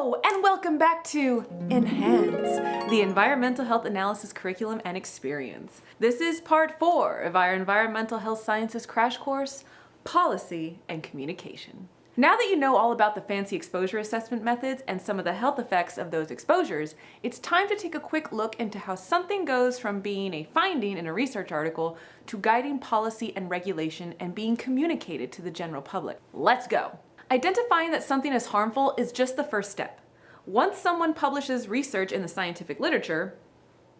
Hello, and welcome back to Enhance, the Environmental Health Analysis Curriculum and Experience. This is part 4 of our Environmental Health Sciences crash course, Policy and Communication. Now that you know all about the fancy exposure assessment methods and some of the health effects of those exposures, it's time to take a quick look into how something goes from being a finding in a research article to guiding policy and regulation and being communicated to the general public. Let's go! Identifying that something is harmful is just the first step. Once someone publishes research in the scientific literature,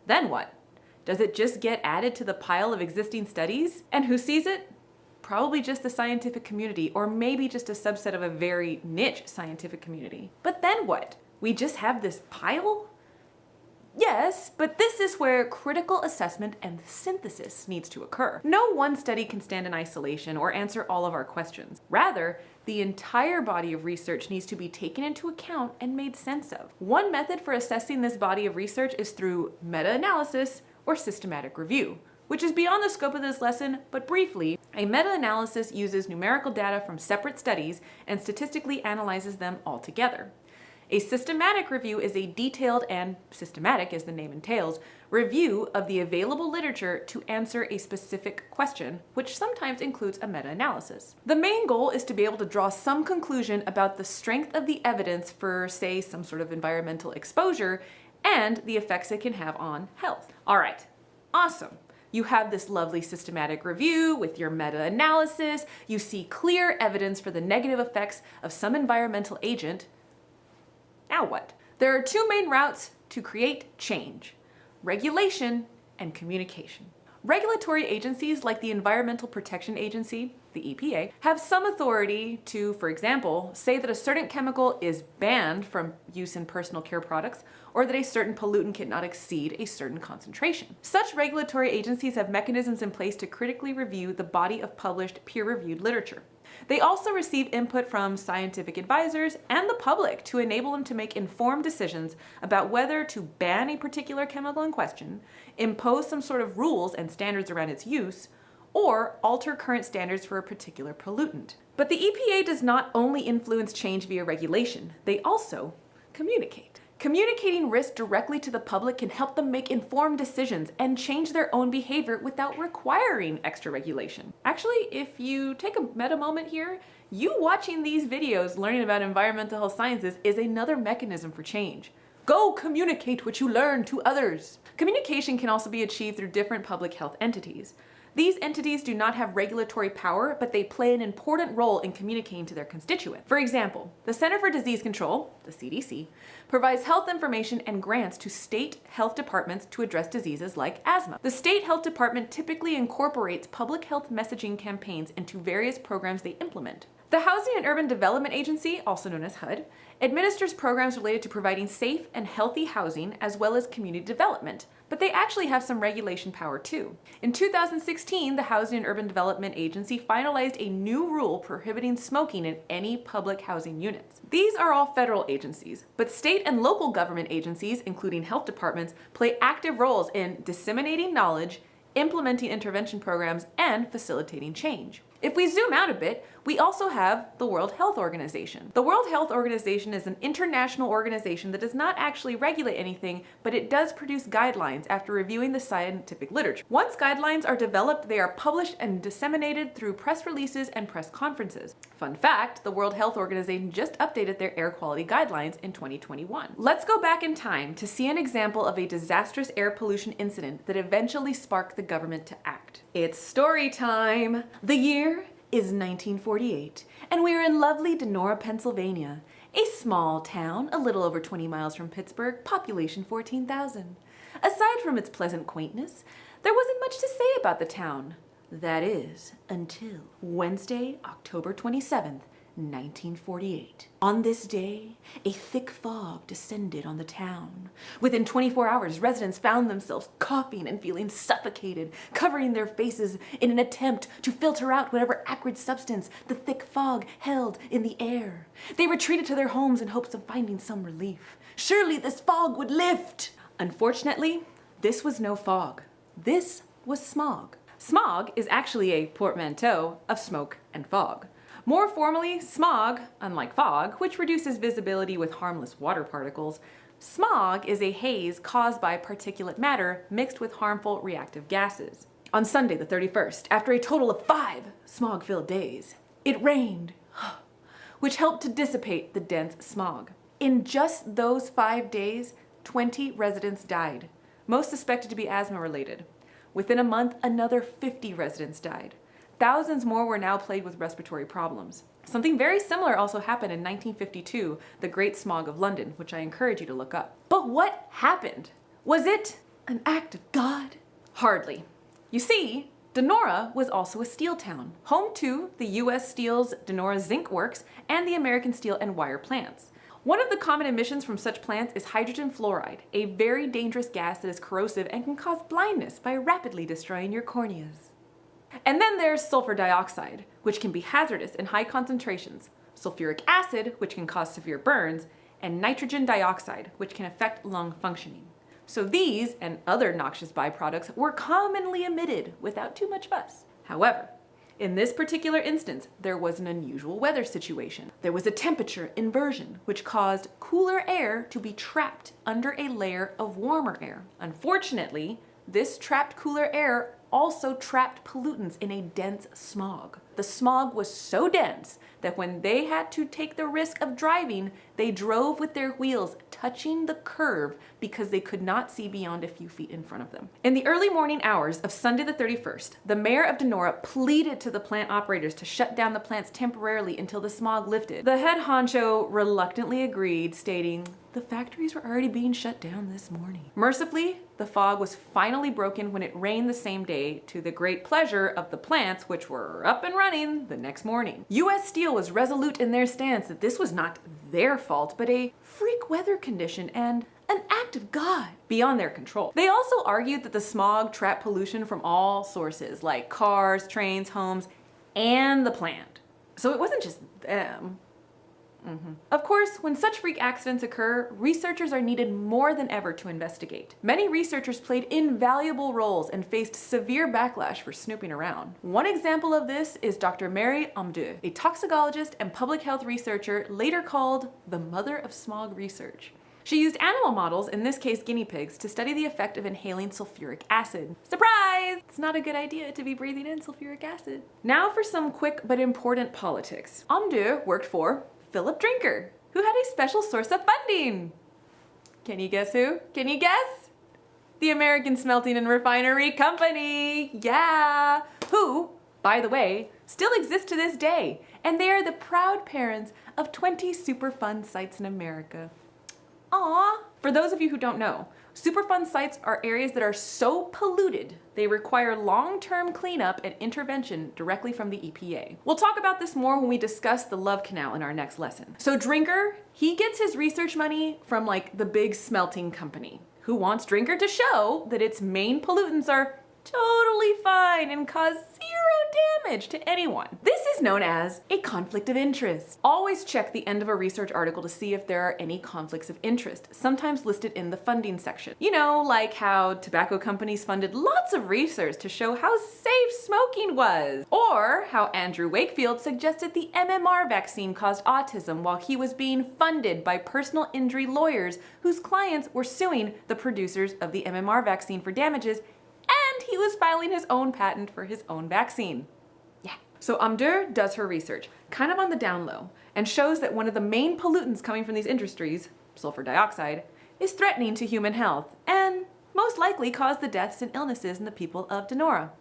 then what? Does it just get added to the pile of existing studies? And who sees it? Probably just the scientific community, or maybe just a subset of a very niche scientific community. But then what? We just have this pile? Yes, but this is where critical assessment and synthesis needs to occur. No one study can stand in isolation or answer all of our questions. Rather, the entire body of research needs to be taken into account and made sense of. One method for assessing this body of research is through meta-analysis or systematic review, which is beyond the scope of this lesson, but briefly, a meta-analysis uses numerical data from separate studies and statistically analyzes them all together. A systematic review is a detailed and systematic, as the name entails, review of the available literature to answer a specific question, which sometimes includes a meta-analysis. The main goal is to be able to draw some conclusion about the strength of the evidence for, say, some sort of environmental exposure and the effects it can have on health. All right, awesome. You have this lovely systematic review with your meta-analysis. You see clear evidence for the negative effects of some environmental agent. Now what? There are two main routes to create change: regulation and communication. Regulatory agencies like the Environmental Protection Agency, the EPA, have some authority to, for example, say that a certain chemical is banned from use in personal care products, or that a certain pollutant cannot exceed a certain concentration. Such regulatory agencies have mechanisms in place to critically review the body of published peer-reviewed literature. They also receive input from scientific advisors and the public to enable them to make informed decisions about whether to ban a particular chemical in question, impose some sort of rules and standards around its use, or alter current standards for a particular pollutant. But the EPA does not only influence change via regulation, they also communicate. Communicating risk directly to the public can help them make informed decisions and change their own behavior without requiring extra regulation. Actually, if you take a meta moment here, you watching these videos learning about environmental health sciences is another mechanism for change. Go communicate what you learn to others. Communication can also be achieved through different public health entities. These entities do not have regulatory power, but they play an important role in communicating to their constituents. For example, the Center for Disease Control, the CDC, provides health information and grants to state health departments to address diseases like asthma. The state health department typically incorporates public health messaging campaigns into various programs they implement. The Housing and Urban Development Agency, also known as HUD, administers programs related to providing safe and healthy housing as well as community development, but they actually have some regulation power too. In 2016, the Housing and Urban Development Agency finalized a new rule prohibiting smoking in any public housing units. These are all federal agencies, but state and local government agencies, including health departments, play active roles in disseminating knowledge, implementing intervention programs, and facilitating change. If we zoom out a bit, we also have the World Health Organization. The World Health Organization is an international organization that does not actually regulate anything, but it does produce guidelines after reviewing the scientific literature. Once guidelines are developed, they are published and disseminated through press releases and press conferences. Fun fact, the World Health Organization just updated their air quality guidelines in 2021. Let's go back in time to see an example of a disastrous air pollution incident that eventually sparked the government to act. It's story time! The year is 1948, and we are in lovely Donora, Pennsylvania, a small town a little over 20 miles from Pittsburgh, population 14,000. Aside from its pleasant quaintness, there wasn't much to say about the town. That is, until Wednesday, October 27th, 1948. On this day, a thick fog descended on the town. Within 24 hours, residents found themselves coughing and feeling suffocated, covering their faces in an attempt to filter out whatever acrid substance the thick fog held in the air. They retreated to their homes in hopes of finding some relief. Surely this fog would lift! Unfortunately, this was no fog. This was smog. Smog is actually a portmanteau of smoke and fog. More formally, smog, unlike fog, which reduces visibility with harmless water particles, smog is a haze caused by particulate matter mixed with harmful reactive gases. On Sunday the 31st, after a total of 5 smog-filled days, it rained, which helped to dissipate the dense smog. In just those 5 days, 20 residents died, most suspected to be asthma-related. Within a month, another 50 residents died. Thousands more were now plagued with respiratory problems. Something very similar also happened in 1952, the Great Smog of London, which I encourage you to look up. But what happened? Was it an act of God? Hardly. You see, Donora was also a steel town, home to the U.S. Steel's Donora Zinc Works and the American Steel and Wire plants. One of the common emissions from such plants is hydrogen fluoride, a very dangerous gas that is corrosive and can cause blindness by rapidly destroying your corneas. And then there's sulfur dioxide, which can be hazardous in high concentrations, sulfuric acid, which can cause severe burns, and nitrogen dioxide, which can affect lung functioning. So these and other noxious byproducts were commonly emitted without too much fuss. However, in this particular instance, there was an unusual weather situation. There was a temperature inversion, which caused cooler air to be trapped under a layer of warmer air. Unfortunately, this trapped cooler air also trapped pollutants in a dense smog. The smog was so dense that when they had to take the risk of driving, they drove with their wheels touching the curb because they could not see beyond a few feet in front of them. In the early morning hours of Sunday the 31st, the mayor of Donora pleaded to the plant operators to shut down the plants temporarily until the smog lifted. The head honcho reluctantly agreed, stating, "The factories were already being shut down this morning." Mercifully, the fog was finally broken when it rained the same day, to the great pleasure of the plants, which were up and running the next morning. U.S. Steel was resolute in their stance that this was not their fault, but a freak weather condition and an act of God beyond their control. They also argued that the smog trapped pollution from all sources, like cars, trains, homes, and the plant. So it wasn't just them. Of course, when such freak accidents occur, researchers are needed more than ever to investigate. Many researchers played invaluable roles and faced severe backlash for snooping around. One example of this is Dr. Mary Ambient, a toxicologist and public health researcher later called the mother of smog research. She used animal models, in this case guinea pigs, to study the effect of inhaling sulfuric acid. Surprise! It's not a good idea to be breathing in sulfuric acid. Now for some quick but important politics. Ambient worked for Philip Drinker, who had a special source of funding. Can you guess who? Can you guess? The American Smelting and Refinery Company, yeah! Who, by the way, still exists to this day, and they are the proud parents of 20 Superfund sites in America. Aww! For those of you who don't know, Superfund sites are areas that are so polluted they require long-term cleanup and intervention directly from the EPA. We'll talk about this more when we discuss the Love Canal in our next lesson. So Drinker, he gets his research money from like the big smelting company, who wants Drinker to show that its main pollutants are totally fine and cause zero damage to anyone. This is known as a conflict of interest. Always check the end of a research article to see if there are any conflicts of interest, sometimes listed in the funding section. You know, like how tobacco companies funded lots of research to show how safe smoking was, or how Andrew Wakefield suggested the MMR vaccine caused autism while he was being funded by personal injury lawyers whose clients were suing the producers of the MMR vaccine for damages, and he was filing his own patent for his own vaccine. Yeah. So Ambient does her research, kind of on the down low, and shows that one of the main pollutants coming from these industries, sulfur dioxide, is threatening to human health, and most likely caused the deaths and illnesses in the people of Donora.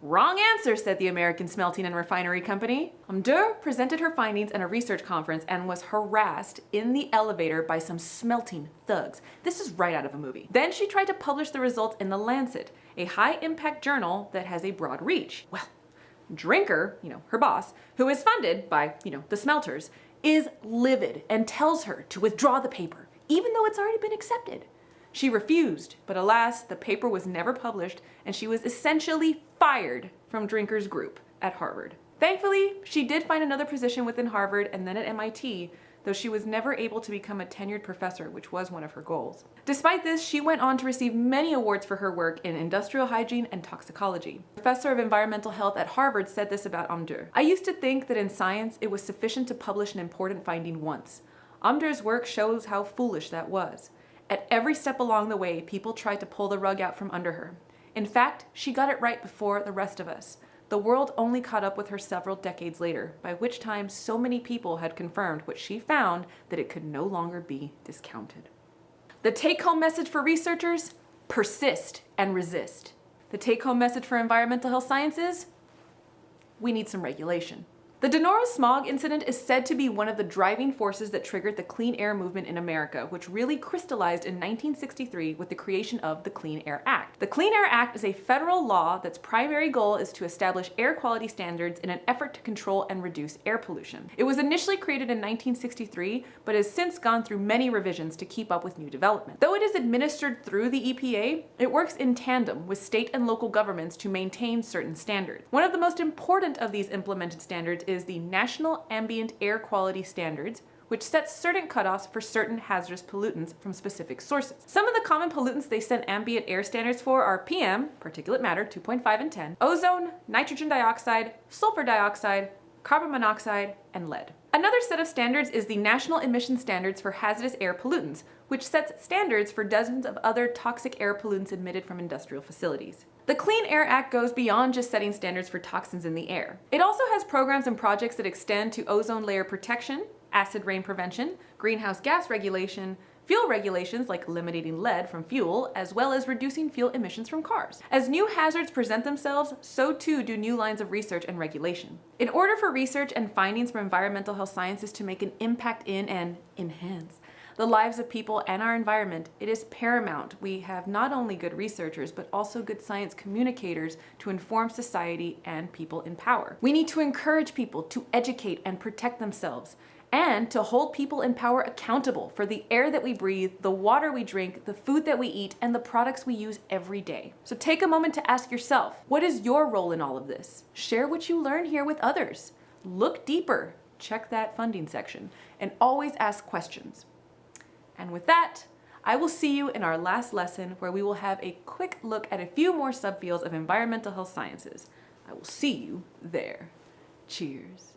Wrong answer, said the American Smelting and Refinery Company. Ambient presented her findings at a research conference and was harassed in the elevator by some smelting thugs. This is right out of a movie. Then she tried to publish the results in The Lancet, a high-impact journal that has a broad reach. Well, Drinker, her boss, who is funded by, the smelters, is livid and tells her to withdraw the paper, even though it's already been accepted. She refused, but alas, the paper was never published, and she was essentially fired from Drinker's group at Harvard. Thankfully, she did find another position within Harvard and then at MIT, though she was never able to become a tenured professor, which was one of her goals. Despite this, she went on to receive many awards for her work in industrial hygiene and toxicology. A professor of environmental health at Harvard said this about Amdur. "I used to think that in science it was sufficient to publish an important finding once. Amdur's work shows how foolish that was. At every step along the way, people tried to pull the rug out from under her. In fact, she got it right before the rest of us. The world only caught up with her several decades later, by which time so many people had confirmed what she found that it could no longer be discounted." The take-home message for researchers: persist and resist. The take-home message for environmental health sciences: we need some regulation. The Donora smog incident is said to be one of the driving forces that triggered the clean air movement in America, which really crystallized in 1963 with the creation of the Clean Air Act. The Clean Air Act is a federal law that's primary goal is to establish air quality standards in an effort to control and reduce air pollution. It was initially created in 1963, but has since gone through many revisions to keep up with new development. Though it is administered through the EPA, it works in tandem with state and local governments to maintain certain standards. One of the most important of these implemented standards is the National Ambient Air Quality Standards, which sets certain cutoffs for certain hazardous pollutants from specific sources. Some of the common pollutants they set ambient air standards for are PM, particulate matter 2.5 and 10, ozone, nitrogen dioxide, sulfur dioxide, carbon monoxide, and lead. Another set of standards is the National Emission Standards for Hazardous Air Pollutants, which sets standards for dozens of other toxic air pollutants emitted from industrial facilities. The Clean Air Act goes beyond just setting standards for toxins in the air. It also has programs and projects that extend to ozone layer protection, acid rain prevention, greenhouse gas regulation, fuel regulations like eliminating lead from fuel, as well as reducing fuel emissions from cars. As new hazards present themselves, so too do new lines of research and regulation. In order for research and findings from environmental health sciences to make an impact in and enhance the lives of people and our environment, it is paramount we have not only good researchers, but also good science communicators to inform society and people in power. We need to encourage people to educate and protect themselves, and to hold people in power accountable for the air that we breathe, the water we drink, the food that we eat, and the products we use every day. So take a moment to ask yourself, what is your role in all of this? Share what you learn here with others. Look deeper, check that funding section, and always ask questions. And with that, I will see you in our last lesson, where we will have a quick look at a few more subfields of environmental health sciences. I will see you there. Cheers.